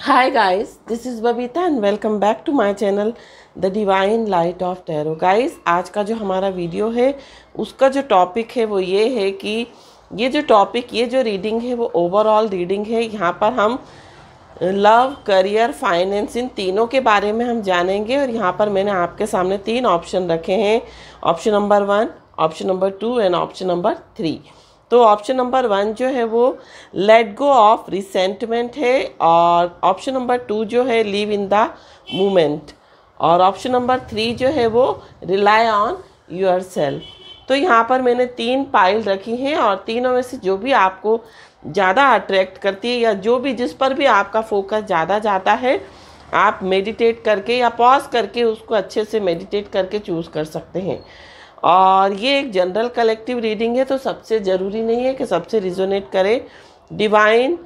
Hi guys, this is Babita and welcome back to my channel The Divine Light of Tarot। Guys, आज का जो हमारा video है उसका जो टॉपिक है वो ये है कि ये जो रीडिंग है वो ओवरऑल रीडिंग है। यहाँ पर हम लव, करियर, फाइनेंस इन तीनों के बारे में हम जानेंगे और यहाँ पर मैंने आपके सामने 3 ऑप्शन रखे हैं। Option number 1, option number 2 and option number 3। तो ऑप्शन नंबर 1 जो है वो लेट गो ऑफ रिसेंटमेंट है और ऑप्शन नंबर 2 जो है लिव इन द मोमेंट और ऑप्शन नंबर 3 जो है वो रिलाई ऑन योर सेल्फ। तो यहाँ पर मैंने 3 पाइल रखी हैं और तीनों में से जो भी आपको ज़्यादा अट्रैक्ट करती है या जो भी जिस पर भी आपका फोकस ज़्यादा जाता है, आप मेडिटेट करके या पॉज करके उसको अच्छे से मेडिटेट करके चूज़ कर सकते हैं। और ये एक जनरल कलेक्टिव रीडिंग है, तो सबसे ज़रूरी नहीं है कि सबसे रिजोनेट करे। डिवाइन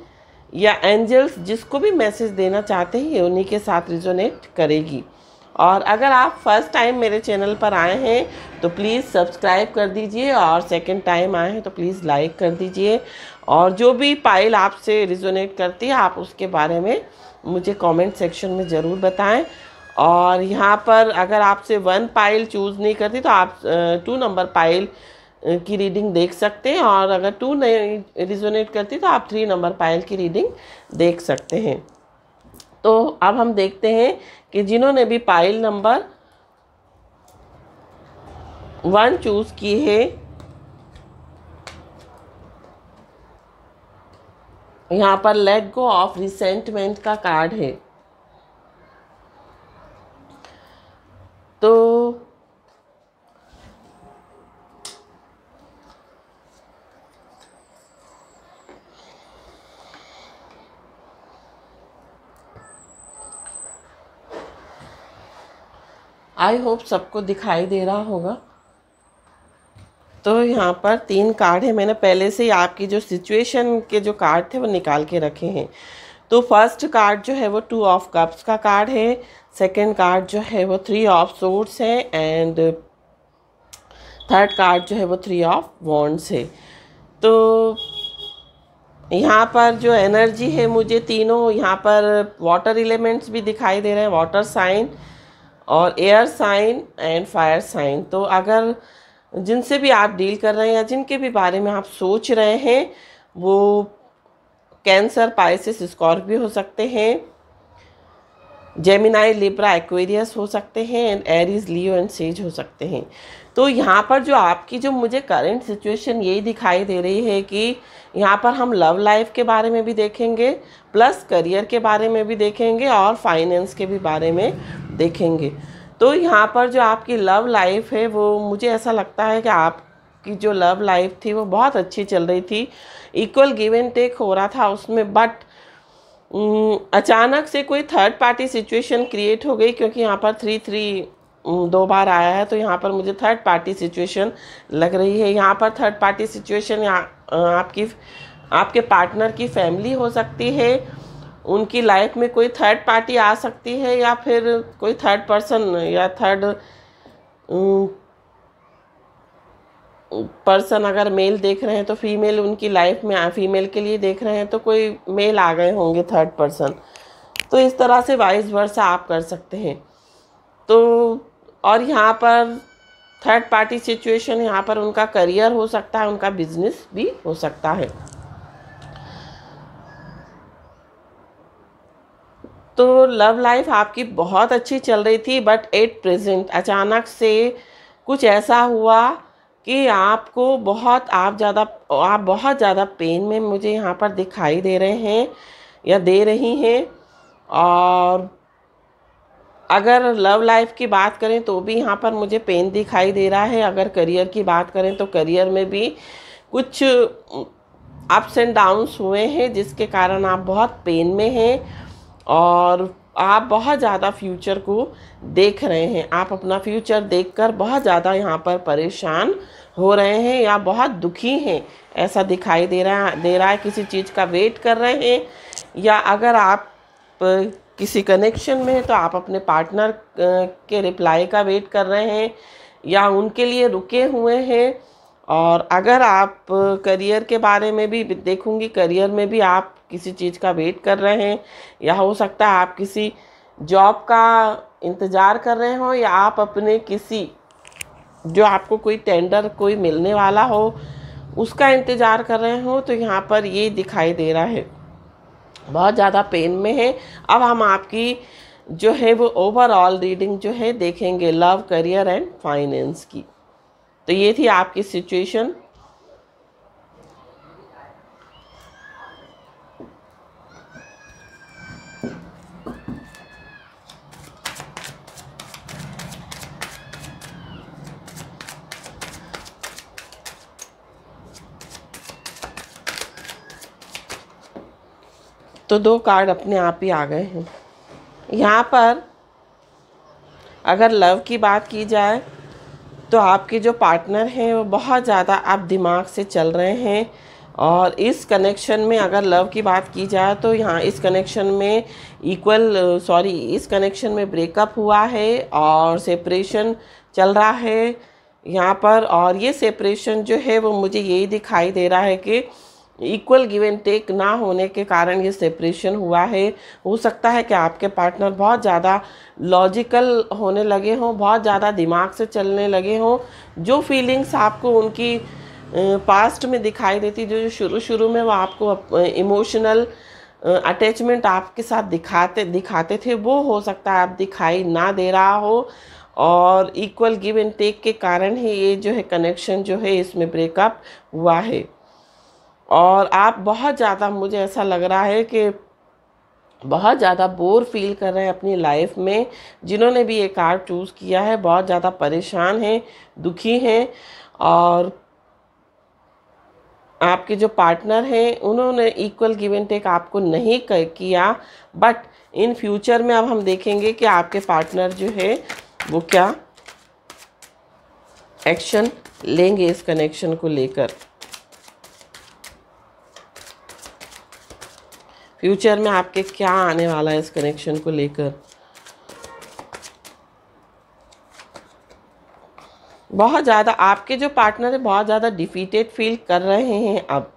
या एंजल्स जिसको भी मैसेज देना चाहते हैं ये उन्हीं के साथ रिजोनेट करेगी। और अगर आप फर्स्ट टाइम मेरे चैनल पर आए हैं तो प्लीज़ सब्सक्राइब कर दीजिए और सेकंड टाइम आए हैं तो प्लीज़ लाइक कर दीजिए। और जो भी पाइल आपसे रिजोनेट करती है आप उसके बारे में मुझे कमेंट सेक्शन में ज़रूर बताएं। और यहाँ पर अगर आपसे 1 पाइल चूज़ नहीं करती तो आप 2 नंबर पाइल की रीडिंग देख सकते हैं और अगर 2 नहीं रिजोनेट करती तो आप 3 नंबर पाइल की रीडिंग देख सकते हैं। तो अब हम देखते हैं कि जिन्होंने भी पाइल नंबर 1 चूज़ की है, यहाँ पर लेट गो ऑफ रिसेंटमेंट का कार्ड है। तो आई होप सबको दिखाई दे रहा होगा। तो यहाँ पर 3 कार्ड है, मैंने पहले से ही आपकी जो सिचुएशन के जो कार्ड थे वो निकाल के रखे हैं। तो फर्स्ट कार्ड जो है वो 2 ऑफ कप्स का कार्ड है, सेकंड कार्ड जो है वो 3 ऑफ सोर्ड्स है एंड थर्ड कार्ड जो है वो 3 ऑफ वॉन्ड्स है। तो यहाँ पर जो एनर्जी है मुझे तीनों यहाँ पर वाटर एलिमेंट्स भी दिखाई दे रहे हैं, वाटर साइन और air sign and fire sign. तो अगर जिनसे भी आप डील कर रहे हैं या जिनके भी बारे में आप सोच रहे हैं वो कैंसर, पाइसिस, स्कॉर्पियो हो सकते हैं, जेमिनाई, लिब्रा, एक्वेरियस हो सकते हैं and Aries, Leo and says हो सकते हैं। तो यहाँ पर जो आपकी जो मुझे करंट सिचुएशन यही दिखाई दे रही है कि यहाँ पर हम लव लाइफ के बारे में भी देखेंगे, प्लस करियर के बारे में भी देखेंगे और फाइनेंस के भी बारे में देखेंगे। तो यहाँ पर जो आपकी लव लाइफ है वो मुझे ऐसा लगता है कि आपकी जो लव लाइफ थी वो बहुत अच्छी चल रही थी, इक्वल गिव एंड टेक हो रहा था उसमें, बट अचानक से कोई थर्ड पार्टी सिचुएशन क्रिएट हो गई क्योंकि यहाँ पर 3-3 2 बार आया है। तो यहाँ पर मुझे थर्ड पार्टी सिचुएशन लग रही है। यहाँ पर थर्ड पार्टी सिचुएशन आपके पार्टनर की फैमिली हो सकती है, उनकी लाइफ में कोई थर्ड पार्टी आ सकती है या फिर कोई थर्ड पर्सन या थर्ड पर्सन अगर मेल देख रहे हैं तो फीमेल उनकी लाइफ में, फीमेल के लिए देख रहे हैं तो कोई मेल आ गए होंगे थर्ड पर्सन। तो इस तरह से वाइस वर्सा आप कर सकते हैं। तो और यहाँ पर थर्ड पार्टी सिचुएशन, यहाँ पर उनका करियर हो सकता है, उनका बिजनेस भी हो सकता है। तो लव लाइफ आपकी बहुत अच्छी चल रही थी बट एट प्रेजेंट अचानक से कुछ ऐसा हुआ कि आप बहुत ज़्यादा पेन में मुझे यहाँ पर दिखाई दे रहे हैं या दे रही हैं। और अगर लव लाइफ की बात करें तो भी यहाँ पर मुझे पेन दिखाई दे रहा है। अगर करियर की बात करें तो करियर में भी कुछ अप्स एंड डाउन्स हुए हैं जिसके कारण आप बहुत पेन में हैं और आप बहुत ज़्यादा फ्यूचर को देख रहे हैं। आप अपना फ्यूचर देखकर बहुत ज़्यादा यहाँ पर परेशान हो रहे हैं या बहुत दुखी हैं, ऐसा दिखाई दे रहा है। किसी चीज़ का वेट कर रहे हैं या अगर आप किसी कनेक्शन में हैं तो आप अपने पार्टनर के रिप्लाई का वेट कर रहे हैं या उनके लिए रुके हुए हैं। और अगर आप करियर के बारे में भी देखूंगी, करियर में भी आप किसी चीज़ का वेट कर रहे हैं, या हो सकता है आप किसी जॉब का इंतज़ार कर रहे हो, या आप अपने किसी जो आपको कोई टेंडर कोई मिलने वाला हो उसका इंतज़ार कर रहे हो। तो यहाँ पर ये दिखाई दे रहा है बहुत ज़्यादा पेन में है। अब हम आपकी जो है वो ओवरऑल रीडिंग जो है देखेंगे लव, करियर एंड फाइनेंस की। तो ये थी आपकी सिचुएशन। तो 2 कार्ड अपने आप ही आ गए हैं। यहाँ पर अगर लव की बात की जाए तो आपके जो पार्टनर हैं वो बहुत ज़्यादा आप दिमाग से चल रहे हैं, और इस कनेक्शन में अगर लव की बात की जाए तो यहाँ इस कनेक्शन में इस कनेक्शन में ब्रेकअप हुआ है और सेपरेशन चल रहा है यहाँ पर। और ये सेपरेशन जो है वो मुझे यही दिखाई दे रहा है कि इक्वल गिव एंड टेक ना होने के कारण ये सेपरेशन हुआ है। हो सकता है कि आपके पार्टनर बहुत ज़्यादा लॉजिकल होने लगे हों, बहुत ज़्यादा दिमाग से चलने लगे हों। जो फीलिंग्स आपको उनकी पास्ट में दिखाई देती, जो शुरू में वो आपको इमोशनल अटैचमेंट आपके साथ दिखाते थे, वो हो सकता है आप दिखाई ना दे रहा हो, और इक्वल गिव एंड टेक के कारण ही ये जो है कनेक्शन जो है इसमें ब्रेकअप हुआ है। और आप बहुत ज़्यादा, मुझे ऐसा लग रहा है कि बहुत ज़्यादा बोर फील कर रहे हैं अपनी लाइफ में। जिन्होंने भी ये कार्ड चूज़ किया है बहुत ज़्यादा परेशान हैं, दुखी हैं, और आपके जो पार्टनर हैं उन्होंने इक्वल गिव एंड टेक आपको नहीं किया। बट इन फ्यूचर में अब हम देखेंगे कि आपके पार्टनर जो है वो क्या एक्शन लेंगे इस कनेक्शन को लेकर। फ्यूचर में आपके क्या आने वाला है इस कनेक्शन को लेकर। बहुत ज़्यादा आपके जो पार्टनर है बहुत ज़्यादा डिफीटेड फील कर रहे हैं। अब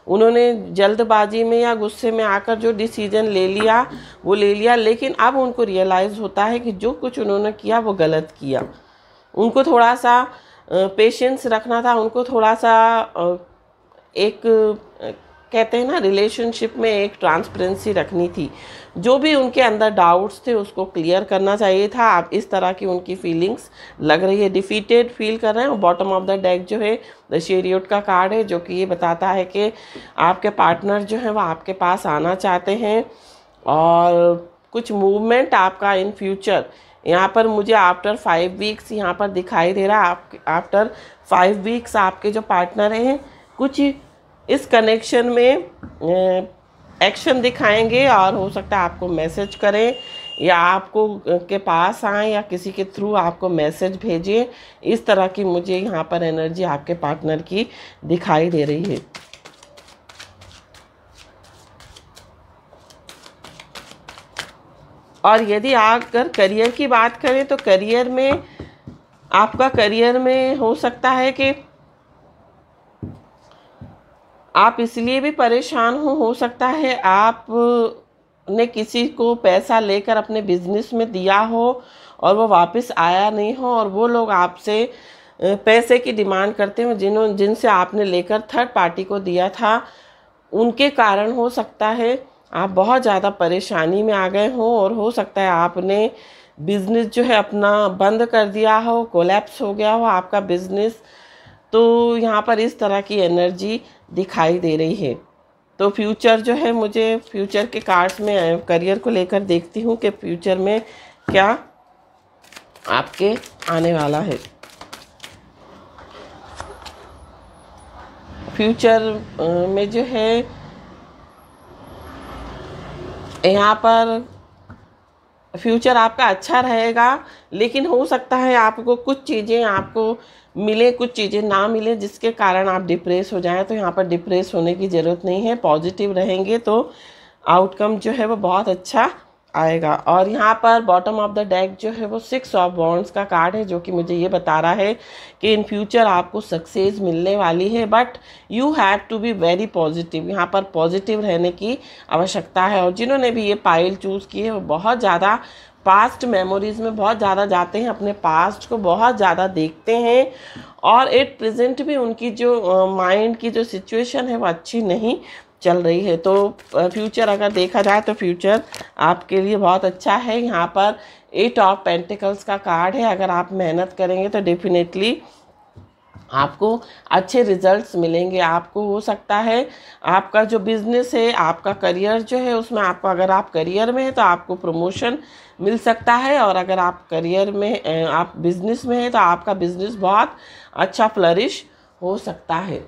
उन्होंने जल्दबाजी में या गुस्से में आकर जो डिसीजन ले लिया वो ले लिया, लेकिन अब उनको रियलाइज़ होता है कि जो कुछ उन्होंने किया वो गलत किया। उनको थोड़ा सा पेशेंस रखना था, उनको थोड़ा सा एक कहते हैं ना रिलेशनशिप में एक ट्रांसपेरेंसी रखनी थी। जो भी उनके अंदर डाउट्स थे उसको क्लियर करना चाहिए था। अब इस तरह की उनकी फीलिंग्स लग रही है, डिफीटेड फील कर रहे हैं। और बॉटम ऑफ द डेक जो है द चैरियट का कार्ड है, जो कि ये बताता है कि आपके पार्टनर जो है वो आपके पास आना चाहते हैं, और कुछ मूवमेंट आपका इन फ्यूचर यहाँ पर मुझे आफ्टर 5 वीक्स यहाँ पर दिखाई दे रहा है। आफ्टर 5 वीक्स आपके जो पार्टनर हैं कुछ इस कनेक्शन में एक्शन दिखाएंगे, और हो सकता है आपको मैसेज करें या आपको के पास आए या किसी के थ्रू आपको मैसेज भेजें। इस तरह की मुझे यहाँ पर एनर्जी आपके पार्टनर की दिखाई दे रही है। और यदि अगर करियर की बात करें तो करियर में आपका करियर में हो सकता है कि आप इसलिए भी परेशान हो सकता है आप ने किसी को पैसा लेकर अपने बिजनेस में दिया हो और वो वापस आया नहीं हो, और वो लोग आपसे पैसे की डिमांड करते हो जिनसे आपने लेकर थर्ड पार्टी को दिया था। उनके कारण हो सकता है आप बहुत ज़्यादा परेशानी में आ गए हो, और हो सकता है आपने बिज़नेस जो है अपना बंद कर दिया हो, कोलैप्स हो गया हो आपका बिज़नेस। तो यहाँ पर इस तरह की एनर्जी दिखाई दे रही है। तो फ्यूचर जो है, मुझे फ्यूचर के कार्ड्स में करियर को लेकर देखती हूँ कि फ्यूचर में क्या आपके आने वाला है। फ्यूचर में जो है यहाँ पर फ्यूचर आपका अच्छा रहेगा, लेकिन हो सकता है आपको कुछ चीज़ें आपको मिले, कुछ चीज़ें ना मिले, जिसके कारण आप डिप्रेस हो जाएं। तो यहाँ पर डिप्रेस होने की ज़रूरत नहीं है, पॉजिटिव रहेंगे तो आउटकम जो है वो बहुत अच्छा आएगा। और यहाँ पर बॉटम ऑफ द डेक जो है वो 6 ऑफ वॉन्ड्स का कार्ड है, जो कि मुझे ये बता रहा है कि इन फ्यूचर आपको सक्सेस मिलने वाली है, but you have to be very positive. यहाँ पर पॉजिटिव रहने की आवश्यकता है। और जिन्होंने भी ये पाइल चूज़ की है वो बहुत ज़्यादा पास्ट मेमोरीज में बहुत ज़्यादा जाते हैं, अपने पास्ट को बहुत ज़्यादा देखते हैं, और एट प्रेजेंट भी उनकी जो माइंड की जो सिचुएशन है वो अच्छी नहीं चल रही है। तो फ्यूचर अगर देखा जाए तो फ्यूचर आपके लिए बहुत अच्छा है। यहाँ पर 8 ऑफ पेंटिकल्स का कार्ड है। अगर आप मेहनत करेंगे तो डेफिनेटली आपको अच्छे रिजल्ट्स मिलेंगे। आपको हो सकता है आपका जो बिज़नेस है, आपका करियर जो है, उसमें आपको, अगर आप करियर में हैं तो आपको प्रमोशन मिल सकता है, और अगर आप करियर में आप बिज़नेस में हैं तो आपका बिज़नेस बहुत अच्छा फ्लरिश हो सकता है।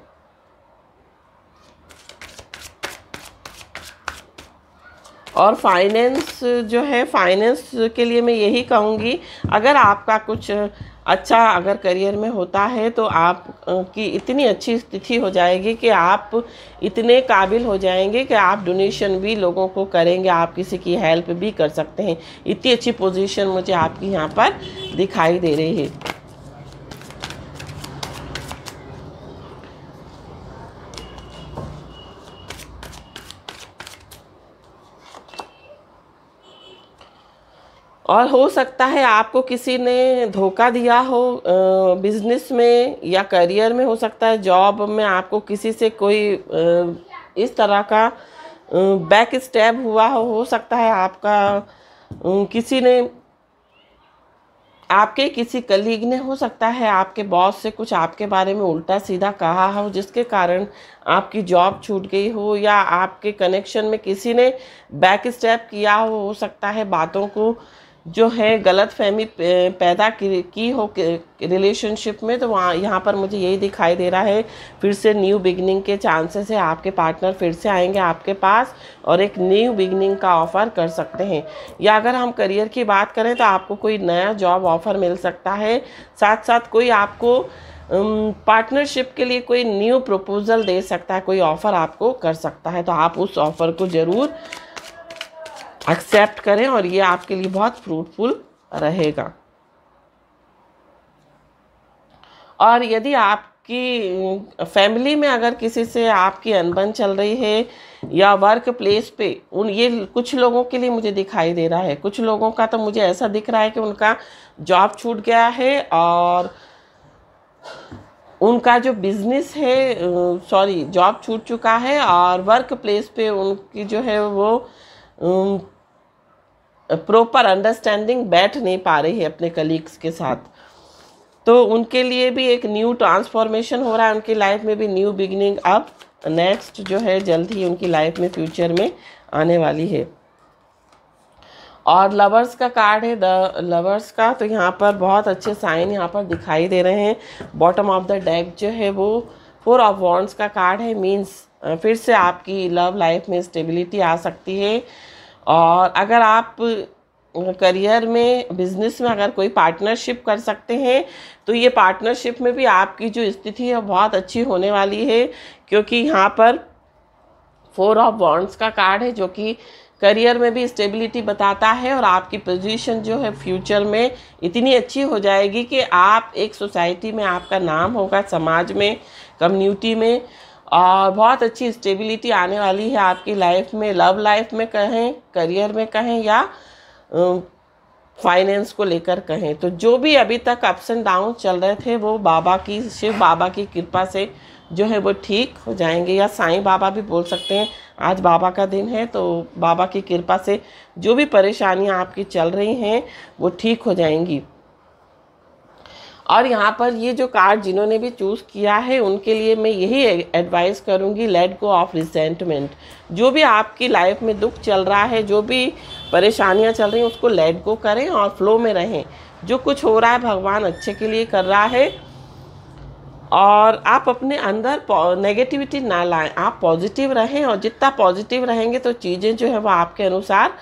और फाइनेंस जो है, फाइनेंस के लिए मैं यही कहूँगी, अगर आपका कुछ अच्छा अगर करियर में होता है तो आप की इतनी अच्छी स्थिति हो जाएगी कि आप इतने काबिल हो जाएंगे कि आप डोनेशन भी लोगों को करेंगे, आप किसी की हेल्प भी कर सकते हैं। इतनी अच्छी पोजीशन मुझे आपकी यहाँ पर दिखाई दे रही है। और हो सकता है आपको किसी ने धोखा दिया हो बिजनेस में या करियर में, हो सकता है जॉब में आपको किसी से कोई इस तरह का बैक स्टेप हुआ हो सकता है आपका किसी ने, आपके किसी कलीग ने, हो सकता है आपके बॉस से कुछ आपके बारे में उल्टा सीधा कहा हो, जिसके कारण आपकी जॉब छूट गई हो, या आपके कनेक्शन में किसी ने बैक स्टेप किया हो सकता है बातों को जो है गलत फहमी पैदा की हो रिलेशनशिप में। तो वहाँ यहाँ पर मुझे यही दिखाई दे रहा है, फिर से न्यू बिगनिंग के चांसेस है। आपके पार्टनर फिर से आएंगे आपके पास और एक न्यू बिगनिंग का ऑफ़र कर सकते हैं। या अगर हम करियर की बात करें तो आपको कोई नया जॉब ऑफ़र मिल सकता है, साथ साथ कोई आपको पार्टनरशिप के लिए कोई न्यू प्रपोजल दे सकता है, कोई ऑफ़र आपको कर सकता है। तो आप उस ऑफ़र को ज़रूर एक्सेप्ट करें और ये आपके लिए बहुत फ्रूटफुल रहेगा। और यदि आपकी फैमिली में अगर किसी से आपकी अनबन चल रही है या वर्क प्लेस पे, ये कुछ लोगों के लिए मुझे दिखाई दे रहा है, कुछ लोगों का तो मुझे ऐसा दिख रहा है कि उनका जॉब छूट गया है और उनका जो बिजनेस है, जॉब छूट चुका है और वर्क प्लेस पे उनकी जो है वो प्रॉपर अंडरस्टैंडिंग बैठ नहीं पा रही है अपने कलीग्स के साथ। तो उनके लिए भी एक न्यू ट्रांसफॉर्मेशन हो रहा है, उनकी लाइफ में भी न्यू बिगिनिंग अब नेक्स्ट जो है जल्द ही उनकी लाइफ में फ्यूचर में आने वाली है। और लवर्स का कार्ड है, द लवर्स का। तो यहाँ पर बहुत अच्छे साइन यहाँ पर दिखाई दे रहे हैं। बॉटम ऑफ द डेक जो है वो 4 ऑफ वॉन्ड्स का कार्ड है, मीन्स फिर से आपकी लव लाइफ में स्टेबिलिटी आ सकती है। और अगर आप करियर में, बिजनेस में अगर कोई पार्टनरशिप कर सकते हैं तो ये पार्टनरशिप में भी आपकी जो स्थिति है बहुत अच्छी होने वाली है, क्योंकि यहाँ पर 4 ऑफ वॉन्ड्स का कार्ड है जो कि करियर में भी स्टेबिलिटी बताता है। और आपकी पोजीशन जो है फ्यूचर में इतनी अच्छी हो जाएगी कि आप एक सोसाइटी में आपका नाम होगा, समाज में, कम्युनिटी में, और बहुत अच्छी स्टेबिलिटी आने वाली है आपकी लाइफ में। लव लाइफ में कहें, करियर में कहें, या फाइनेंस को लेकर कहें, तो जो भी अभी तक अप्स एंड डाउन चल रहे थे वो शिव बाबा की कृपा से जो है वो ठीक हो जाएंगे, या साईं बाबा भी बोल सकते हैं। आज बाबा का दिन है तो बाबा की कृपा से जो भी परेशानियां आपकी चल रही हैं वो ठीक हो जाएंगी। और यहाँ पर ये जो कार्ड जिन्होंने भी चूज़ किया है उनके लिए मैं यही एडवाइस करूँगी, लेट गो ऑफ रिसेंटमेंट। जो भी आपकी लाइफ में दुख चल रहा है, जो भी परेशानियाँ चल रही हैं, उसको लेट गो करें और फ्लो में रहें। जो कुछ हो रहा है भगवान अच्छे के लिए कर रहा है, और आप अपने अंदर नेगेटिविटी ना लाएं, आप पॉजिटिव रहें। और जितना पॉजिटिव रहेंगे तो चीज़ें जो है वो आपके अनुसार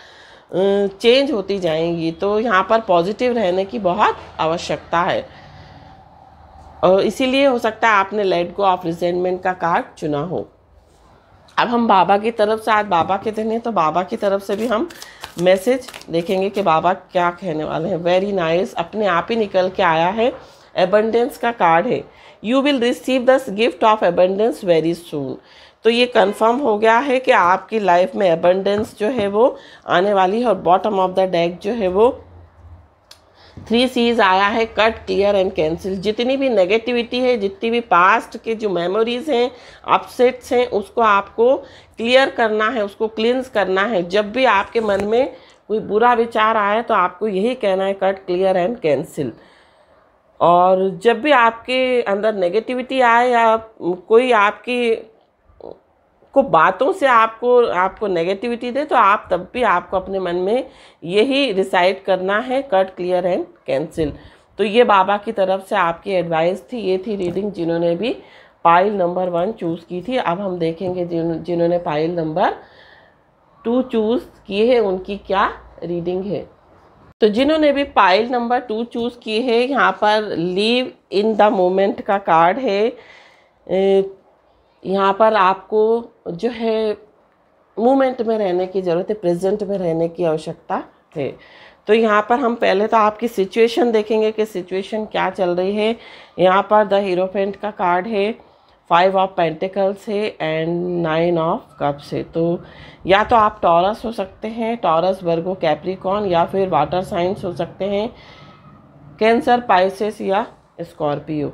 चेंज होती जाएंगी। तो यहाँ पर पॉजिटिव रहने की बहुत आवश्यकता है, और इसीलिए हो सकता है आपने लेट गो ऑफ रिसेंटमेंट का कार्ड चुना हो। अब हम बाबा की तरफ से, आज बाबा के दिन है तो बाबा की तरफ से भी हम मैसेज देखेंगे कि बाबा क्या कहने वाले हैं। वेरी नाइस, अपने आप ही निकल के आया है। एबंडेंस का कार्ड है। You will receive the gift of abundance very soon. तो ये कंफर्म हो गया है कि आपकी लाइफ में एबंडेंस जो है वो आने वाली है। और बॉटम ऑफ द डेक जो है वो 3 C's आया है, कट, क्लियर एंड कैंसिल। जितनी भी नेगेटिविटी है, जितनी भी पास्ट के जो मेमोरीज हैं, अपसेट्स हैं, उसको आपको क्लियर करना है, उसको क्लींस करना है। जब भी आपके मन में कोई बुरा विचार आए तो आपको यही कहना है, कट, क्लियर एंड कैंसिल। और जब भी आपके अंदर नेगेटिविटी आए या कोई आपकी को बातों से आपको नेगेटिविटी दे, तो आप तब भी आपको अपने मन में यही डिसाइड करना है, कट, क्लियर एंड कैंसिल। तो ये बाबा की तरफ से आपकी एडवाइस थी। ये थी रीडिंग जिन्होंने भी पाइल नंबर 1 चूज़ की थी। अब हम देखेंगे जिन्होंने पाइल नंबर 2 चूज़ किए हैं उनकी क्या रीडिंग है। तो जिन्होंने भी पाइल नंबर 2 चूज़ की है, यहाँ पर लीव इन द मोमेंट का कार्ड है। यहाँ पर आपको जो है मोमेंट में रहने की ज़रूरत है, प्रेजेंट में रहने की आवश्यकता है। तो यहाँ पर हम पहले तो आपकी सिचुएशन देखेंगे कि सिचुएशन क्या चल रही है। यहाँ पर द हीरोफेंट का कार्ड है, 5 ऑफ पेंटिकल्स है एंड 9 ऑफ कप्स है। तो या तो आप टॉरस हो सकते हैं, टॉरस, वर्गो, कैप्रिकॉर्न, या फिर वाटर साइंस हो सकते हैं, कैंसर, पाइसेस या स्कॉर्पियो।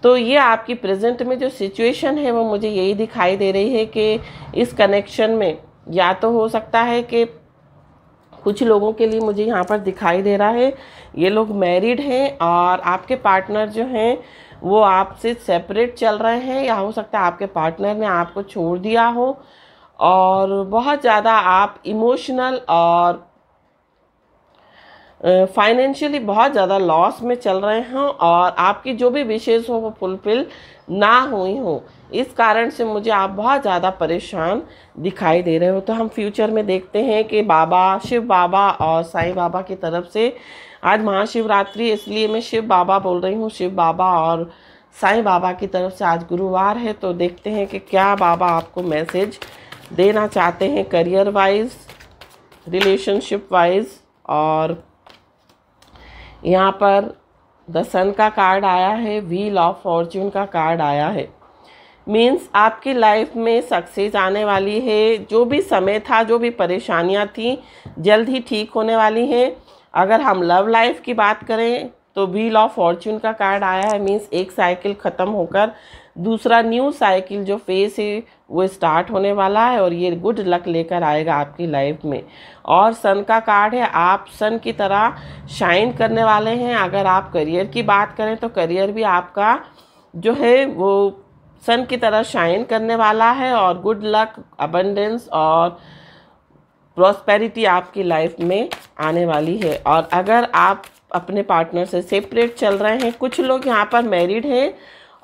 तो ये आपकी प्रेजेंट में जो सिचुएशन है वो मुझे यही दिखाई दे रही है कि इस कनेक्शन में या तो हो सकता है कि कुछ लोगों के लिए मुझे यहाँ पर दिखाई दे रहा है ये लोग मैरिड हैं और आपके पार्टनर जो हैं वो आपसे सेपरेट चल रहे हैं, या हो सकता है आपके पार्टनर ने आपको छोड़ दिया हो और बहुत ज़्यादा आप इमोशनल और फाइनेंशियली बहुत ज़्यादा लॉस में चल रहे हों और आपकी जो भी विशेष हो वो फुलफिल ना हुई हो। इस कारण से मुझे आप बहुत ज़्यादा परेशान दिखाई दे रहे हो। तो हम फ्यूचर में देखते हैं कि बाबा, शिव बाबा और साईं बाबा की तरफ से, आज महाशिवरात्रि इसलिए मैं शिव बाबा बोल रही हूँ, शिव बाबा और साईं बाबा की तरफ से आज गुरुवार है। तो देखते हैं कि क्या बाबा आपको मैसेज देना चाहते हैं करियर वाइज, रिलेशनशिप वाइज। और यहाँ पर द सन का कार्ड आया है, व्हील ऑफ फॉर्च्यून का कार्ड आया है। मीन्स आपकी लाइफ में सक्सेस आने वाली है। जो भी समय था, जो भी परेशानियाँ थी, जल्द ही ठीक होने वाली हैं। अगर हम लव लाइफ की बात करें तो व्हील ऑफ फॉर्च्यून का कार्ड आया है। मीन्स एक साइकिल ख़त्म होकर दूसरा न्यू साइकिल जो फेस है वो स्टार्ट होने वाला है और ये गुड लक लेकर आएगा आपकी लाइफ में। और सन का कार्ड है, आप सन की तरह शाइन करने वाले हैं। अगर आप करियर की बात करें तो करियर भी आपका जो है वो सन की तरह शाइन करने वाला है और गुड लक, अबंडेंस और प्रॉस्पेरिटी आपकी लाइफ में आने वाली है। और अगर आप अपने पार्टनर से सेपरेट चल रहे हैं, कुछ लोग यहाँ पर मैरिड हैं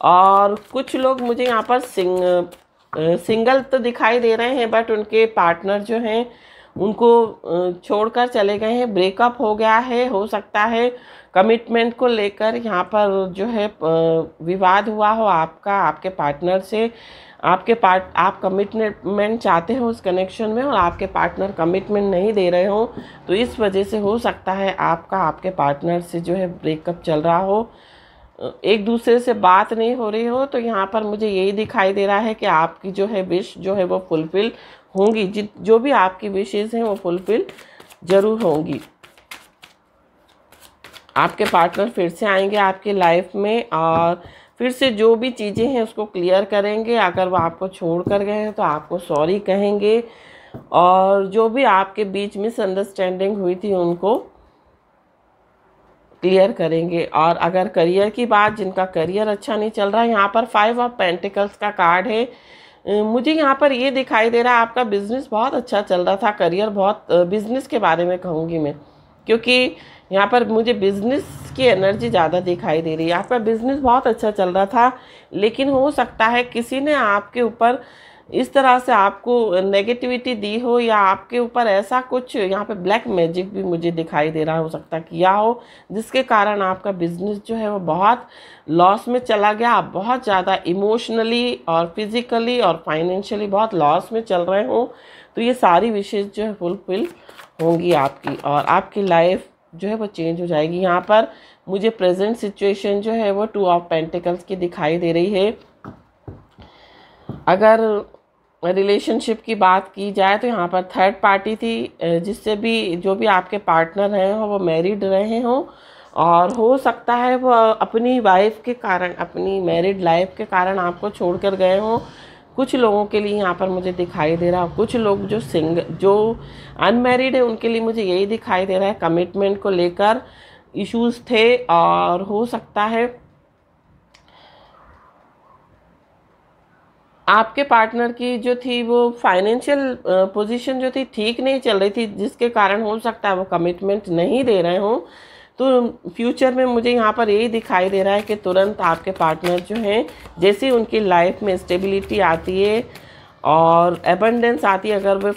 और कुछ लोग मुझे यहाँ पर सिंगल तो दिखाई दे रहे हैं, बट उनके पार्टनर जो हैं उनको छोड़कर चले गए हैं, ब्रेकअप हो गया है। हो सकता है कमिटमेंट को लेकर यहाँ पर जो है विवाद हुआ हो आपके पार्टनर से। आप कमिटमेंट चाहते हो उस कनेक्शन में और आपके पार्टनर कमिटमेंट नहीं दे रहे हो, तो इस वजह से हो सकता है आपके पार्टनर से जो है ब्रेकअप चल रहा हो, एक दूसरे से बात नहीं हो रही हो। तो यहाँ पर मुझे यही दिखाई दे रहा है कि आपकी जो है विश जो है वो फुलफिल होंगी। जो भी आपकी विशेज़ हैं वो फुलफिल ज़रूर होंगी। आपके पार्टनर फिर से आएंगे आपकी लाइफ में और फिर से जो भी चीज़ें हैं उसको क्लियर करेंगे। अगर वो आपको छोड़ कर गए हैं तो आपको सॉरी कहेंगे और जो भी आपके बीच मिसअंडरस्टैंडिंग हुई थी उनको क्लियर करेंगे। और अगर करियर की बात, जिनका करियर अच्छा नहीं चल रहा है, यहाँ पर 5 ऑफ पेंटिकल्स का कार्ड है। मुझे यहाँ पर ये दिखाई दे रहा है आपका बिजनेस बहुत अच्छा चल रहा था, करियर बहुत, बिजनेस के बारे में कहूँगी मैं, क्योंकि यहाँ पर मुझे बिजनेस की एनर्जी ज़्यादा दिखाई दे रही है। आपका बिजनेस बहुत अच्छा चल रहा था, लेकिन हो सकता है किसी ने आपके ऊपर इस तरह से आपको नेगेटिविटी दी हो, या आपके ऊपर ऐसा कुछ यहाँ पे ब्लैक मैजिक भी मुझे दिखाई दे रहा हो सकता किया हो, जिसके कारण आपका बिजनेस जो है वो बहुत लॉस में चला गया। आप बहुत ज़्यादा इमोशनली और फिजिकली और फाइनेंशियली बहुत लॉस में चल रहे हो। तो ये सारी विशेष जो है फुलफिल होंगी आपकी, और आपकी लाइफ जो है वो चेंज हो जाएगी। यहाँ पर मुझे प्रेजेंट सिचुएशन जो है वो 2 ऑफ पेंटिकल्स की दिखाई दे रही है। अगर रिलेशनशिप की बात की जाए तो यहाँ पर थर्ड पार्टी थी, जिससे भी जो भी आपके पार्टनर हैं वो मैरिड रहे हों, और हो सकता है वो अपनी वाइफ के कारण, अपनी मैरिड लाइफ के कारण आपको छोड़कर गए हों। कुछ लोगों के लिए यहाँ पर मुझे दिखाई दे रहा है, कुछ लोग जो अनमैरिड है उनके लिए मुझे यही दिखाई दे रहा है, कमिटमेंट को लेकर इश्यूज थे। और हो सकता है आपके पार्टनर की जो थी वो फाइनेंशियल पोजीशन जो थी ठीक नहीं चल रही थी, जिसके कारण हो सकता है वो कमिटमेंट नहीं दे रहे हों। तो फ्यूचर में मुझे यहाँ पर यही दिखाई दे रहा है कि तुरंत आपके पार्टनर जो हैं, जैसे उनकी लाइफ में स्टेबिलिटी आती है और एबंडेंस आती है, अगर वो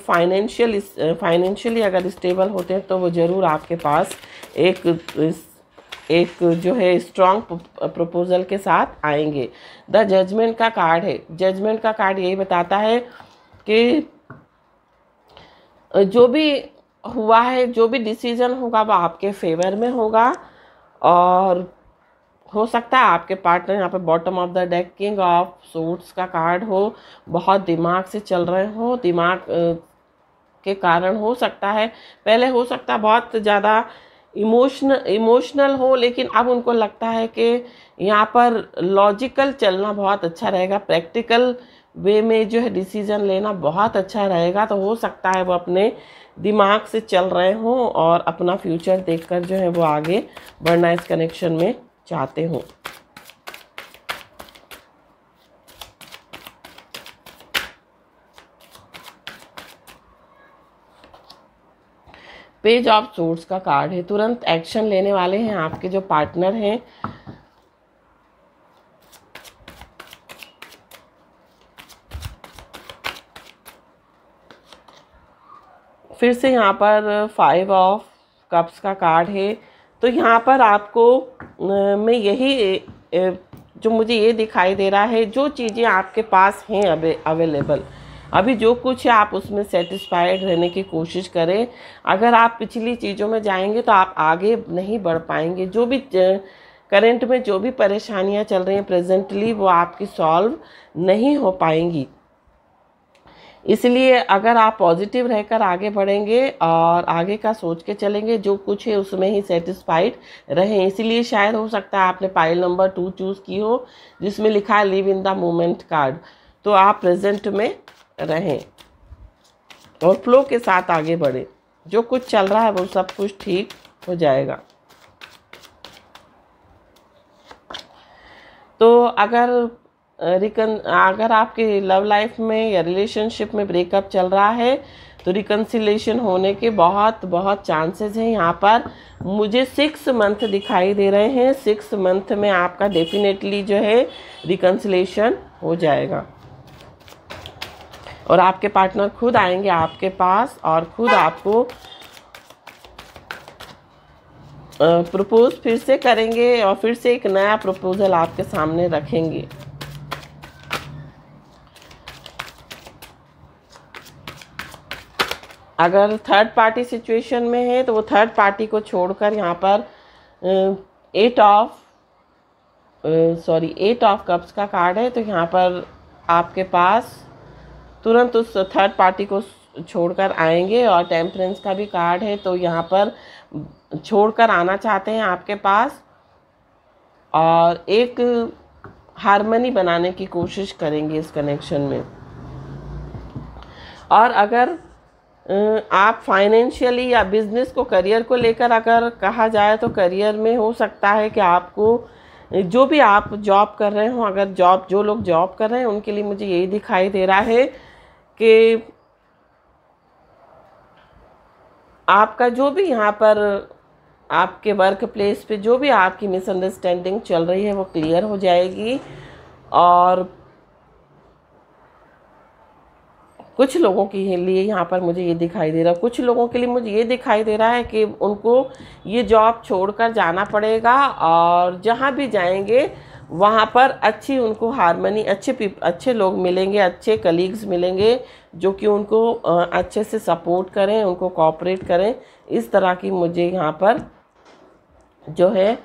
फाइनेंशियली अगर स्टेबल होते हैं, तो वो ज़रूर आपके पास एक जो है स्ट्रॉन्ग प्रपोजल के साथ आएंगे। द जजमेंट का कार्ड है। जजमेंट का कार्ड यही बताता है कि जो भी हुआ है, जो भी डिसीजन होगा वो आपके फेवर में होगा। और हो सकता है आपके पार्टनर, यहाँ पे bottom of the deck king of suits का कार्ड हो, बहुत दिमाग से चल रहे हो, दिमाग के कारण हो सकता है, पहले हो सकता है बहुत ज़्यादा इमोशनल हो, लेकिन अब उनको लगता है कि यहाँ पर लॉजिकल चलना बहुत अच्छा रहेगा, प्रैक्टिकल वे में जो है डिसीजन लेना बहुत अच्छा रहेगा। तो हो सकता है वो अपने दिमाग से चल रहे हों और अपना फ्यूचर देखकर जो है वो आगे बढ़ना इस कनेक्शन में चाहते हों। पेज ऑफ सोर्ड्स का कार्ड है। तुरंत एक्शन लेने वाले हैं आपके जो पार्टनर हैं। फिर से यहाँ पर 5 ऑफ कप्स का कार्ड है। तो यहाँ पर आपको मैं यही जो मुझे ये दिखाई दे रहा है, जो चीज़ें आपके पास हैं अवेलेबल, अभी जो कुछ है आप उसमें सेटिस्फाइड रहने की कोशिश करें। अगर आप पिछली चीज़ों में जाएंगे तो आप आगे नहीं बढ़ पाएंगे। जो भी करंट में जो भी परेशानियां चल रही हैं प्रेजेंटली, वो आपकी सॉल्व नहीं हो पाएंगी। इसलिए अगर आप पॉजिटिव रहकर आगे बढ़ेंगे और आगे का सोच के चलेंगे, जो कुछ है उसमें ही सेटिस्फाइड रहें। इसीलिए शायद हो सकता है आपने पाइल नंबर 2 चूज़ की हो, जिसमें लिखा है live in the moment card. तो आप प्रेजेंट में रहें और फ्लो के साथ आगे बढ़ें। जो कुछ चल रहा है वो सब कुछ ठीक हो जाएगा। तो अगर आपके लव लाइफ में या रिलेशनशिप में ब्रेकअप चल रहा है तो रिकन्सिलेशन होने के बहुत बहुत चांसेस हैं। यहाँ पर मुझे 6 मंथ दिखाई दे रहे हैं। 6 मंथ में आपका डेफिनेटली जो है रिकन्सिलेशन हो जाएगा और आपके पार्टनर खुद आएंगे आपके पास और खुद आपको प्रपोज फिर से करेंगे और फिर से एक नया प्रपोजल आपके सामने रखेंगे। अगर थर्ड पार्टी सिचुएशन में है तो वो थर्ड पार्टी को छोड़कर यहाँ पर 8 ऑफ कप्स का कार्ड है। तो यहाँ पर आपके पास तुरंत उस थर्ड पार्टी को छोड़कर आएंगे और टेम्परेंस का भी कार्ड है। तो यहाँ पर छोड़कर आना चाहते हैं आपके पास और एक हार्मनी बनाने की कोशिश करेंगे इस कनेक्शन में। और अगर आप फाइनेंशियली या बिजनेस को, करियर को लेकर अगर कहा जाए तो करियर में हो सकता है कि आपको जो भी आप जॉब कर रहे हो, अगर जो लोग जॉब कर रहे हैं उनके लिए मुझे यही दिखाई दे रहा है कि आपका जो भी यहाँ पर आपके वर्क प्लेस पे जो भी आपकी मिसअंडरस्टैंडिंग चल रही है वो क्लियर हो जाएगी और कुछ लोगों के लिए यहाँ पर मुझे ये दिखाई दे रहा है, कुछ लोगों के लिए मुझे ये दिखाई दे रहा है कि उनको ये जॉब छोड़कर जाना पड़ेगा और जहाँ भी जाएंगे वहाँ पर अच्छी उनको हारमनी, अच्छे लोग मिलेंगे, अच्छे कलीग्स मिलेंगे जो कि उनको अच्छे से सपोर्ट करें, उनको कोऑपरेट करें। इस तरह की मुझे यहाँ पर जो है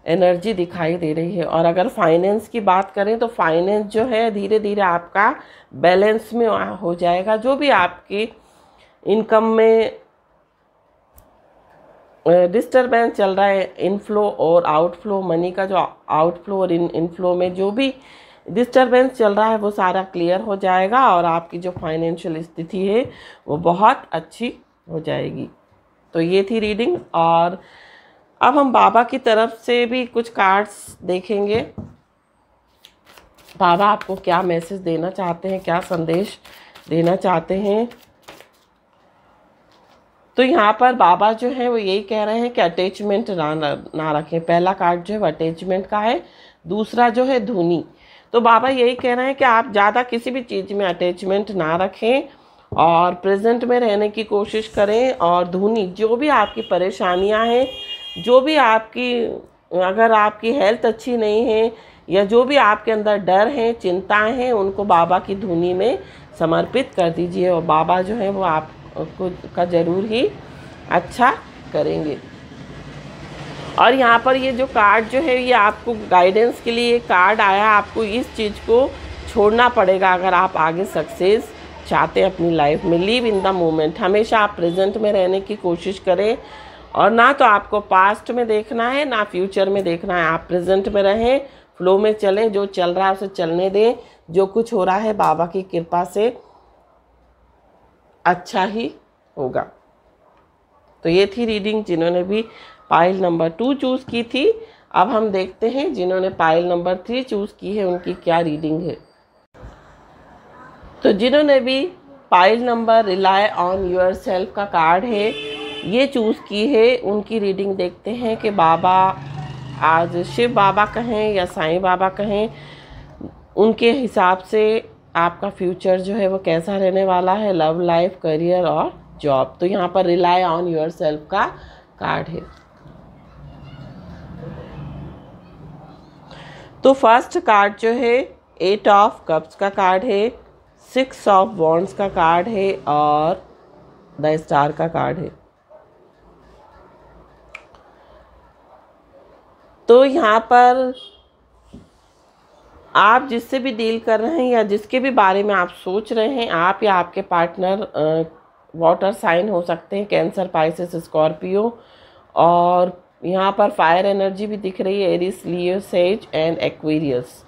एनर्जी दिखाई दे रही है। और अगर फाइनेंस की बात करें तो फाइनेंस जो है धीरे धीरे आपका बैलेंस में हो जाएगा। जो भी आपकी इनकम में डिस्टरबेंस चल रहा है, इनफ्लो और आउटफ्लो, मनी का जो आउटफ्लो और इनफ्लो में जो भी डिस्टरबेंस चल रहा है वो सारा क्लियर हो जाएगा और आपकी जो फाइनेंशियल स्थिति है वो बहुत अच्छी हो जाएगी। तो ये थी रीडिंग। और अब हम बाबा की तरफ से भी कुछ कार्ड्स देखेंगे। बाबा आपको क्या मैसेज देना चाहते हैं, क्या संदेश देना चाहते हैं। तो यहाँ पर बाबा जो है वो यही कह रहे हैं कि अटैचमेंट ना रखें। पहला कार्ड जो है वो अटैचमेंट का है, दूसरा जो है धुनी। तो बाबा यही कह रहे हैं कि आप ज़्यादा किसी भी चीज़ में अटैचमेंट ना रखें और प्रेजेंट में रहने की कोशिश करें। और धुनी, जो भी आपकी परेशानियां हैं, जो भी आपकी, अगर आपकी हेल्थ अच्छी नहीं है या जो भी आपके अंदर डर हैं, चिंताएं हैं, उनको बाबा की धुनी में समर्पित कर दीजिए और बाबा जो है वो आपको का ज़रूर ही अच्छा करेंगे। और यहाँ पर ये जो कार्ड जो है ये आपको गाइडेंस के लिए कार्ड आया। आपको इस चीज़ को छोड़ना पड़ेगा अगर आप आगे सक्सेस चाहते हैं अपनी लाइफ में। लिव इन द मोमेंट, हमेशा आप प्रेजेंट में रहने की कोशिश करें और ना तो आपको पास्ट में देखना है ना फ्यूचर में देखना है। आप प्रेजेंट में रहें, फ्लो में चलें, जो चल रहा है उसे चलने दें। जो कुछ हो रहा है बाबा की कृपा से अच्छा ही होगा। तो ये थी रीडिंग जिन्होंने भी पाइल नंबर 2 चूज़ की थी। अब हम देखते हैं जिन्होंने पाइल नंबर 3 चूज़ की है उनकी क्या रीडिंग है। तो जिन्होंने भी pile number rely on your self का कार्ड है ये चूज़ की है, उनकी रीडिंग देखते हैं कि बाबा आज शिव बाबा कहें या साईं बाबा कहें, उनके हिसाब से आपका फ्यूचर जो है वो कैसा रहने वाला है, लव लाइफ, करियर और जॉब। तो यहाँ पर रिलाई ऑन योर सेल्फ का कार्ड है। तो फर्स्ट कार्ड जो है 8 ऑफ कप्स का कार्ड है, 6 ऑफ वॉन्ड्स का कार्ड है और द स्टार का कार्ड है। तो यहाँ पर आप जिससे भी डील कर रहे हैं या जिसके भी बारे में आप सोच रहे हैं, आप या आपके पार्टनर वाटर साइन हो सकते हैं, कैंसर, पाइसेस, स्कॉर्पियो। और यहाँ पर फायर एनर्जी भी दिख रही है, Aries, Leo, sage and Aquarius.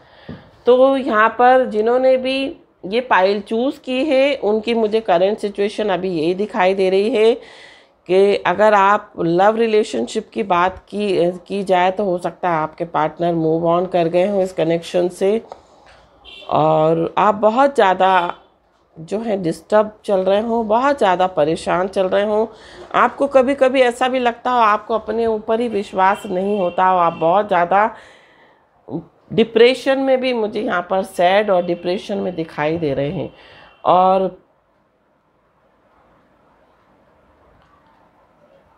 तो यहाँ पर जिन्होंने भी ये पाइल चूज़ की है उनकी मुझे करंट सिचुएशन अभी यही दिखाई दे रही है कि अगर आप लव रिलेशनशिप की बात की जाए तो हो सकता है आपके पार्टनर मूव ऑन कर गए हों इस कनेक्शन से और आप बहुत ज़्यादा जो है डिस्टर्ब चल रहे हों, बहुत ज़्यादा परेशान चल रहे हों। आपको कभी कभी ऐसा भी लगता हो आपको अपने ऊपर ही विश्वास नहीं होता हो, आप बहुत ज़्यादा डिप्रेशन में भी मुझे यहाँ पर सैड और डिप्रेशन में दिखाई दे रहे हैं। और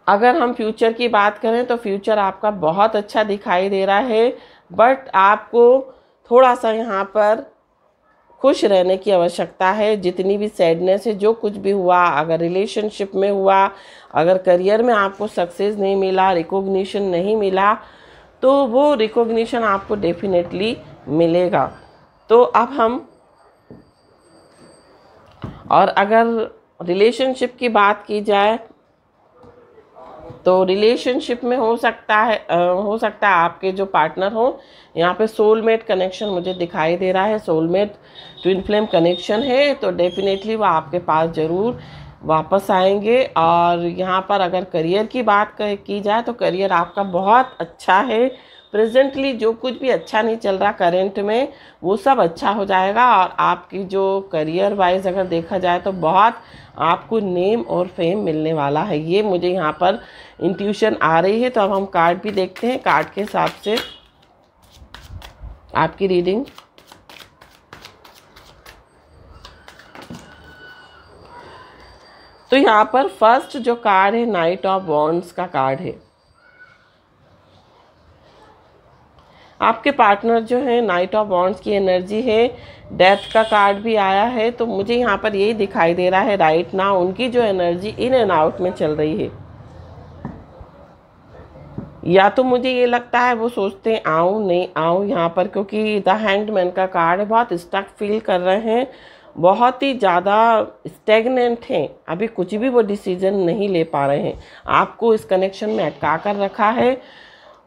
अगर हम फ्यूचर की बात करें तो फ्यूचर आपका बहुत अच्छा दिखाई दे रहा है, बट आपको थोड़ा सा यहाँ पर खुश रहने की आवश्यकता है। जितनी भी सैडनेस है, जो कुछ भी हुआ, अगर रिलेशनशिप में हुआ, अगर करियर में आपको सक्सेस नहीं मिला, रिकॉग्निशन नहीं मिला, तो वो रिकॉग्निशन आपको डेफिनेटली मिलेगा। तो अब हम, और अगर रिलेशनशिप की बात की जाए तो रिलेशनशिप में हो सकता है आपके जो पार्टनर हो, यहाँ पे सोलमेट कनेक्शन मुझे दिखाई दे रहा है, सोलमेट ट्विन फ्लेम कनेक्शन है। तो डेफिनेटली वो आपके पास ज़रूर वापस आएंगे। और यहाँ पर अगर करियर की बात की जाए तो करियर आपका बहुत अच्छा है। प्रेजेंटली जो कुछ भी अच्छा नहीं चल रहा करंट में, वो सब अच्छा हो जाएगा। और आपकी जो करियर वाइज अगर देखा जाए तो बहुत आपको नेम और फेम मिलने वाला है, ये मुझे यहाँ पर इंट्यूशन आ रही है। तो अब हम कार्ड भी देखते हैं, कार्ड के हिसाब से आपकी रीडिंग। तो यहाँ पर फर्स्ट जो कार्ड है नाइट ऑफ वॉन्ड्स का कार्ड है। आपके पार्टनर जो है नाइट ऑफ वॉन्ड्स की एनर्जी है, डेथ का कार्ड भी आया है। तो मुझे यहाँ पर यही दिखाई दे रहा है राइट नाउ उनकी जो एनर्जी इन एंड आउट में चल रही है। या तो मुझे ये लगता है वो सोचते हैं आऊँ नहीं आऊँ यहाँ पर, क्योंकि द हैंग्ड मैन का कार्ड है, बहुत स्टक फील कर रहे हैं, बहुत ही ज़्यादा स्टेगनेंट हैं, अभी कुछ भी वो डिसीजन नहीं ले पा रहे हैं। आपको इस कनेक्शन में अटका कर रखा है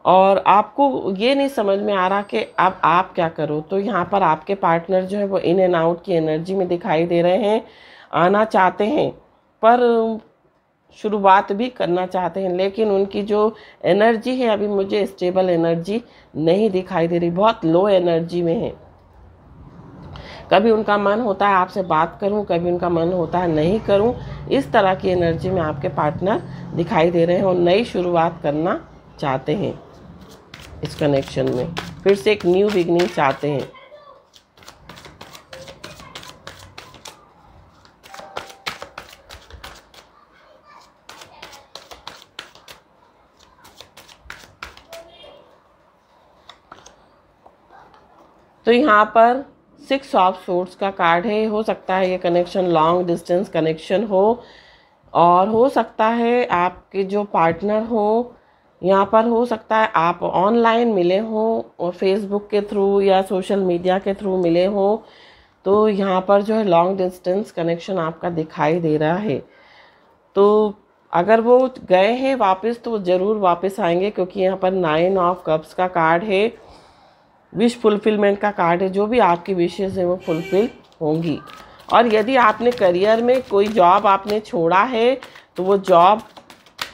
और आपको ये नहीं समझ में आ रहा कि अब आप क्या करो। तो यहाँ पर आपके पार्टनर जो है वो इन एंड आउट की एनर्जी में दिखाई दे रहे हैं, आना चाहते हैं पर शुरुआत भी करना चाहते हैं, लेकिन उनकी जो एनर्जी है अभी मुझे स्टेबल एनर्जी नहीं दिखाई दे रही, बहुत लो एनर्जी में है। कभी उनका मन होता है आपसे बात करूं, कभी उनका मन होता है नहीं करूं, इस तरह की एनर्जी में आपके पार्टनर दिखाई दे रहे हैं और नई शुरुआत करना चाहते हैं इस कनेक्शन में, फिर से एक न्यू बिगनिंग चाहते हैं। तो यहाँ पर 6 ऑफ सोर्ड्स का कार्ड है। हो सकता है ये कनेक्शन लॉन्ग डिस्टेंस कनेक्शन हो और हो सकता है आपके जो पार्टनर हो यहाँ पर हो सकता है आप ऑनलाइन मिले हों और फेसबुक के थ्रू या सोशल मीडिया के थ्रू मिले हों। तो यहाँ पर जो है लॉन्ग डिस्टेंस कनेक्शन आपका दिखाई दे रहा है। तो अगर वो गए हैं वापस तो वो ज़रूर वापस आएंगे, क्योंकि यहाँ पर 9 ऑफ कप्स का कार्ड है, विश फुलफिलमेंट का कार्ड है। जो भी आपकी विशेज़ है वो फुलफिल होंगी। और यदि आपने करियर में कोई जॉब आपने छोड़ा है तो वो जॉब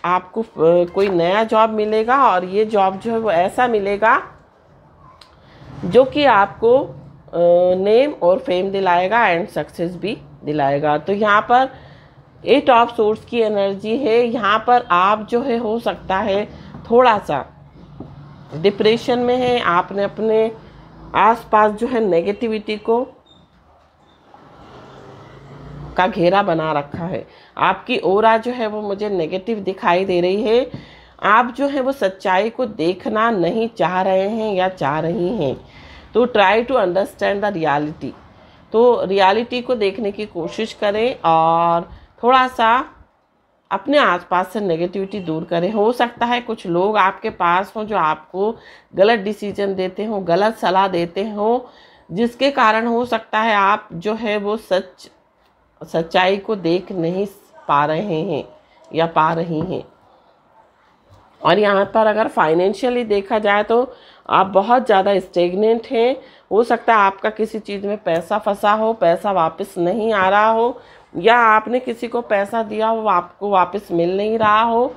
आपको कोई नया जॉब मिलेगा और ये जॉब जो है वो ऐसा मिलेगा जो कि आपको नेम और फेम दिलाएगा एंड सक्सेस भी दिलाएगा। तो यहाँ पर 8 ऑफ सोर्ड्स की एनर्जी है। यहाँ पर आप जो है हो सकता है थोड़ा सा डिप्रेशन में है, आपने अपने आसपास जो है नेगेटिविटी को का घेरा बना रखा है। आपकी ओरा जो है वो मुझे नेगेटिव दिखाई दे रही है। आप जो है वो सच्चाई को देखना नहीं चाह रहे हैं या चाह रही हैं। तो try to understand the reality, तो रियलिटी को देखने की कोशिश करें और थोड़ा सा अपने आसपास से नेगेटिविटी दूर करें। हो सकता है कुछ लोग आपके पास हों जो आपको गलत डिसीजन देते हों, गलत सलाह देते हों, जिसके कारण हो सकता है आप जो है वो सच्चाई को देख नहीं पा रहे हैं या पा रही हैं। और यहाँ पर अगर फाइनेंशियली देखा जाए तो आप बहुत ज़्यादा स्टेगनेंट हैं। हो सकता है आपका किसी चीज़ में पैसा फंसा हो, पैसा वापस नहीं आ रहा हो, या आपने किसी को पैसा दिया हो आपको वापस मिल नहीं रहा हो।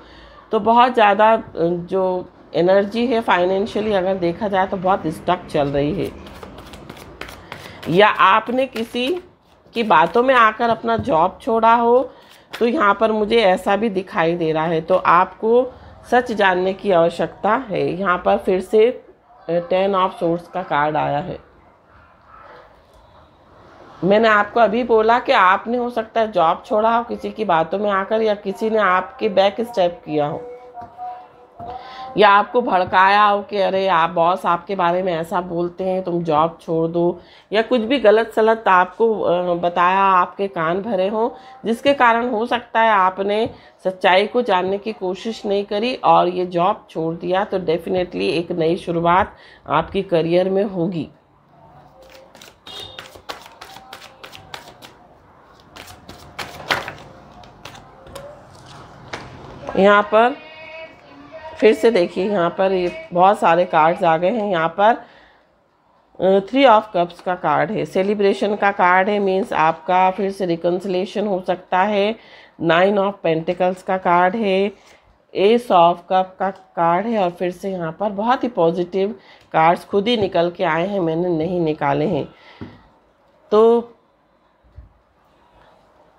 तो बहुत ज़्यादा जो एनर्जी है फाइनेंशियली अगर देखा जाए तो बहुत स्टक चल रही है, या आपने किसी की बातों में आकर अपना जॉब छोड़ा हो। तो यहाँ पर मुझे ऐसा भी दिखाई दे रहा है। तो आपको सच जानने की आवश्यकता है। यहाँ पर फिर से 10 ऑफ सोर्ड्स का कार्ड आया है। मैंने आपको अभी बोला कि आपने हो सकता है जॉब छोड़ा हो किसी की बातों में आकर, या किसी ने आपके बैक स्टेप किया हो, या आपको भड़काया हो कि अरे आप बॉस आपके बारे में ऐसा बोलते हैं तुम जॉब छोड़ दो, या कुछ भी गलत सलत आपको बताया, आपके कान भरे हों, जिसके कारण हो सकता है आपने सच्चाई को जानने की कोशिश नहीं करी और ये जॉब छोड़ दिया। तो डेफिनेटली एक नई शुरुआत आपकी करियर में होगी। यहाँ पर फिर से देखिए, यहाँ पर ये बहुत सारे कार्ड्स आ गए हैं। यहाँ पर 3 ऑफ कप्स का कार्ड है, सेलिब्रेशन का कार्ड है, मीन्स आपका फिर से रिकन्सिलेशन हो सकता है। 9 ऑफ पेंटिकल्स का कार्ड है, एस ऑफ कप का कार्ड है, और फिर से यहाँ पर बहुत ही पॉजिटिव कार्ड्स खुद ही निकल के आए हैं, मैंने नहीं निकाले हैं। तो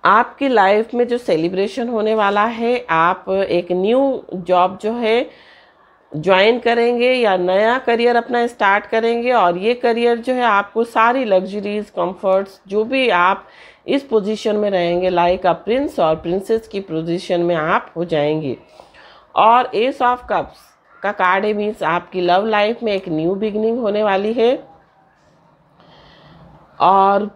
आपकी लाइफ में जो सेलिब्रेशन होने वाला है, आप एक न्यू जॉब जो है ज्वाइन करेंगे या नया करियर अपना स्टार्ट करेंगे, और ये करियर जो है आपको सारी लग्जरीज कंफर्ट्स जो भी आप इस पोजीशन में रहेंगे, लाइक अ प्रिंस और प्रिंसेस की पोजीशन में आप हो जाएंगे। और एस ऑफ कप्स का कार्ड है, मीन्स आपकी लव लाइफ में एक न्यू बिगिनिंग होने वाली है और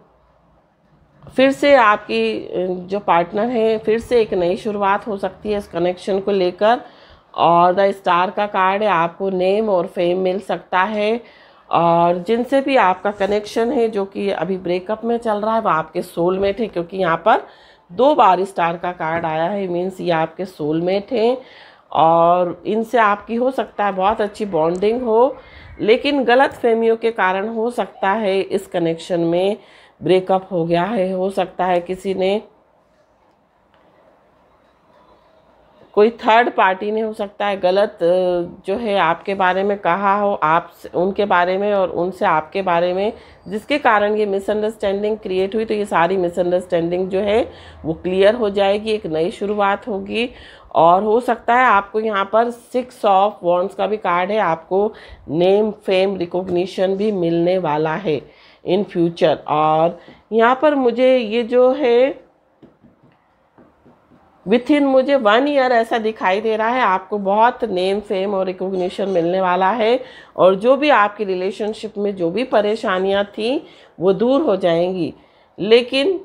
फिर से आपकी जो पार्टनर है फिर से एक नई शुरुआत हो सकती है इस कनेक्शन को लेकर। और द स्टार का कार्ड है, आपको नेम और फेम मिल सकता है और जिनसे भी आपका कनेक्शन है जो कि अभी ब्रेकअप में चल रहा है वो आपके सोलमेट है, क्योंकि यहाँ पर 2 बार स्टार का कार्ड आया है, मीन्स ये आपके सोलमेट हैं और इनसे आपकी हो सकता है बहुत अच्छी बॉन्डिंग हो, लेकिन गलत फहमियों के कारण हो सकता है इस कनेक्शन में ब्रेकअप हो गया है। हो सकता है किसी ने, कोई थर्ड पार्टी ने हो सकता है गलत जो है आपके बारे में कहा हो, आप उनके बारे में और उनसे आपके बारे में, जिसके कारण ये मिसअंडरस्टैंडिंग क्रिएट हुई। तो ये सारी मिसअंडरस्टैंडिंग जो है वो क्लियर हो जाएगी, एक नई शुरुआत होगी। और हो सकता है आपको यहाँ पर 6 ऑफ वॉन्ड्स का भी कार्ड है, आपको नेम फेम रिकॉग्निशन भी मिलने वाला है इन फ्यूचर। और यहाँ पर मुझे ये जो है विथ इन मुझे 1 ईयर ऐसा दिखाई दे रहा है, आपको बहुत नेम फेम और रिकॉग्निशन मिलने वाला है और जो भी आपकी रिलेशनशिप में जो भी परेशानियां थी वो दूर हो जाएंगी। लेकिन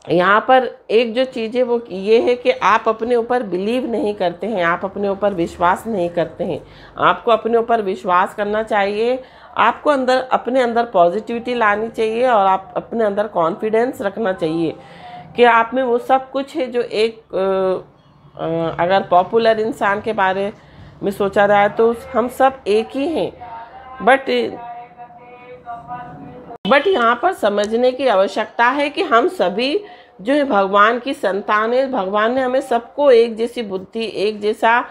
यहाँ पर एक जो चीज़ है वो ये है कि आप अपने ऊपर बिलीव नहीं करते हैं, आप अपने ऊपर विश्वास नहीं करते हैं। आपको अपने ऊपर विश्वास करना चाहिए, आपको अपने अंदर पॉजिटिविटी लानी चाहिए और आप अपने अंदर कॉन्फिडेंस रखना चाहिए कि आप में वो सब कुछ है जो एक अगर पॉपुलर इंसान के बारे में सोचा जाए तो हम सब एक ही हैं। बट यहाँ पर समझने की आवश्यकता है कि हम सभी जो है भगवान की संतान है। भगवान ने हमें सबको एक जैसी बुद्धि, एक जैसा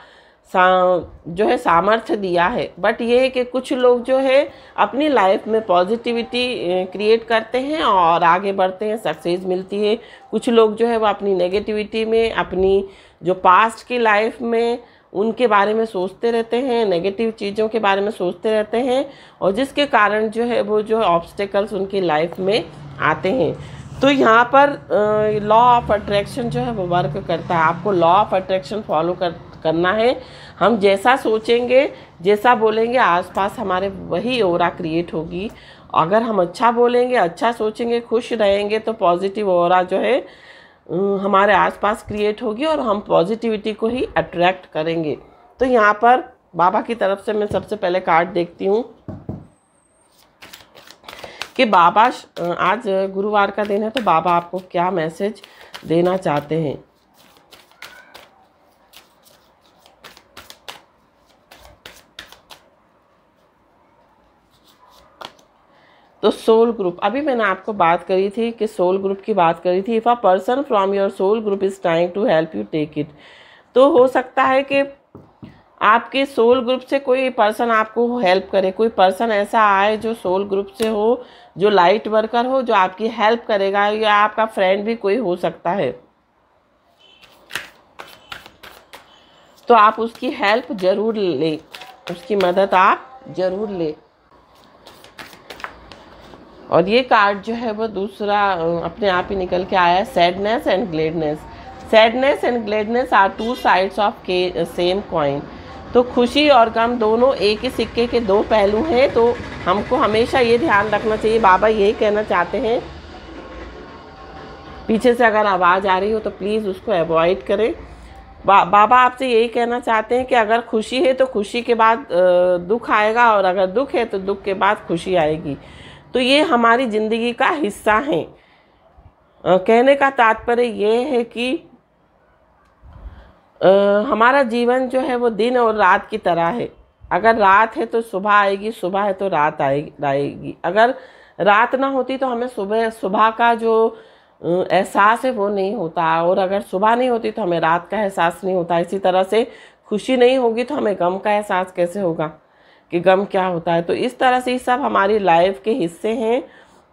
जो है सामर्थ्य दिया है। बट ये है कि कुछ लोग जो है अपनी लाइफ में पॉजिटिविटी क्रिएट करते हैं और आगे बढ़ते हैं, सक्सेस मिलती है। कुछ लोग जो है वो अपनी नेगेटिविटी में, अपनी जो पास्ट की लाइफ में उनके बारे में सोचते रहते हैं, नेगेटिव चीज़ों के बारे में सोचते रहते हैं और जिसके कारण जो है वो जो ऑब्स्टेकल्स उनकी लाइफ में आते हैं। तो यहाँ पर लॉ ऑफ अट्रैक्शन जो है वो वर्क करता है। आपको लॉ ऑफ अट्रैक्शन फॉलो करना है। हम जैसा सोचेंगे, जैसा बोलेंगे, आसपास हमारे वही ऑरा क्रिएट होगी। अगर हम अच्छा बोलेंगे, अच्छा सोचेंगे, खुश रहेंगे तो पॉजिटिव ऑरा जो है हमारे आसपास क्रिएट होगी और हम पॉजिटिविटी को ही अट्रैक्ट करेंगे। तो यहाँ पर बाबा की तरफ से मैं सबसे पहले कार्ड देखती हूँ कि बाबा आज गुरुवार का दिन है तो बाबा आपको क्या मैसेज देना चाहते हैं। तो सोल ग्रुप, अभी मैंने आपको बात करी थी कि सोल ग्रुप की बात करी थी। If a person from your soul group is trying to help you take it. तो हो सकता है कि आपके सोल ग्रुप से कोई पर्सन आपको हेल्प करे, कोई पर्सन ऐसा आए जो सोल ग्रुप से हो, जो लाइट वर्कर हो, जो आपकी हेल्प करेगा, या आपका फ्रेंड भी कोई हो सकता है। तो आप उसकी हेल्प जरूर लें, उसकी मदद आप जरूर लें। और ये कार्ड जो है वो दूसरा अपने आप ही निकल के आया है, sadness and gladness. Sadness and gladness are 2 sides of same coin. तो खुशी और गम दोनों एक ही सिक्के के 2 पहलू हैं। तो हमको हमेशा ये ध्यान रखना चाहिए। बाबा यही कहना चाहते हैं, पीछे से अगर आवाज़ आ रही हो तो प्लीज़ उसको अवॉइड करें। बाबा आपसे यही कहना चाहते हैं कि अगर खुशी है तो खुशी के बाद दुख आएगा और अगर दुख है तो दुख के बाद खुशी आएगी। तो ये हमारी ज़िंदगी का हिस्सा है। कहने का तात्पर्य ये है कि हमारा जीवन जो है वो दिन और रात की तरह है। अगर रात है तो सुबह आएगी, सुबह है तो रात आएगी। अगर रात ना होती तो हमें सुबह का जो एहसास है वो नहीं होता, और अगर सुबह नहीं होती तो हमें रात का एहसास नहीं होता। इसी तरह से खुशी नहीं होगी तो हमें गम का एहसास कैसे होगा कि गम क्या होता है। तो इस तरह से ये सब हमारी लाइफ के हिस्से हैं,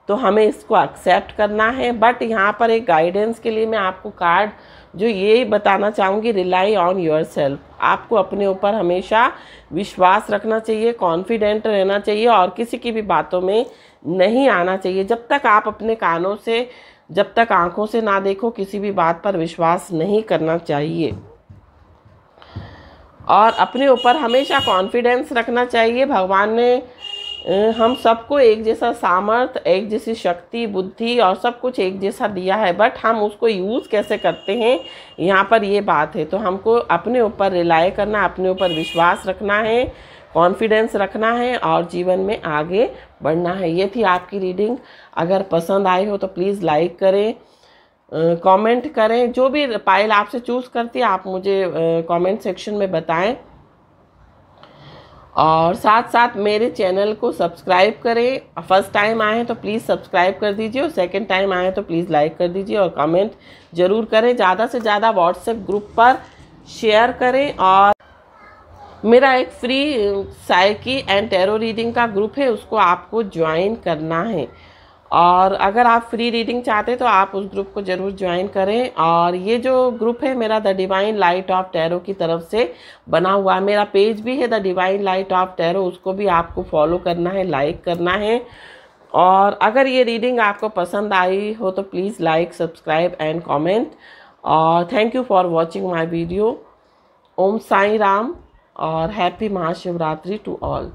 तो हमें इसको एक्सेप्ट करना है। बट यहाँ पर एक गाइडेंस के लिए मैं आपको कार्ड जो ये बताना चाहूँगी, रिलाई ऑन योर सेल्फ। आपको अपने ऊपर हमेशा विश्वास रखना चाहिए, कॉन्फिडेंट रहना चाहिए और किसी की भी बातों में नहीं आना चाहिए। जब तक आप अपने कानों से जब तक आंखों से ना देखो किसी भी बात पर विश्वास नहीं करना चाहिए। और अपने ऊपर हमेशा कॉन्फिडेंस रखना चाहिए। भगवान ने हम सबको एक जैसा सामर्थ्य, एक जैसी शक्ति, बुद्धि और सब कुछ एक जैसा दिया है, बट हम उसको यूज़ कैसे करते हैं यहाँ पर ये बात है। तो हमको अपने ऊपर रिलाय करना, अपने ऊपर विश्वास रखना है, कॉन्फिडेंस रखना है और जीवन में आगे बढ़ना है। ये थी आपकी रीडिंग। अगर पसंद आई हो तो प्लीज़ लाइक करें, कमेंट करें। जो भी पायल आपसे चूज़ करती है आप मुझे कमेंट सेक्शन में बताएं। और साथ साथ मेरे चैनल को सब्सक्राइब करें। फर्स्ट टाइम आए हैं तो प्लीज़ सब्सक्राइब कर दीजिए और सेकंड टाइम आए हैं तो प्लीज़ लाइक कर दीजिए और कमेंट ज़रूर करें। ज़्यादा से ज़्यादा व्हाट्सएप ग्रुप पर शेयर करें। और मेरा एक free psyche and tarot reading का ग्रुप है, उसको आपको ज्वाइन करना है। और अगर आप फ्री रीडिंग चाहते हैं तो आप उस ग्रुप को ज़रूर ज्वाइन करें। और ये जो ग्रुप है मेरा the divine light of tarot की तरफ से बना हुआ है। मेरा पेज भी है the divine light of tarot, उसको भी आपको फॉलो करना है, लाइक करना है। और अगर ये रीडिंग आपको पसंद आई हो तो please like, subscribe and comment. और thank you for watching my video. Om Sai Ram और हैप्पी महाशिवरात्रि टू ऑल।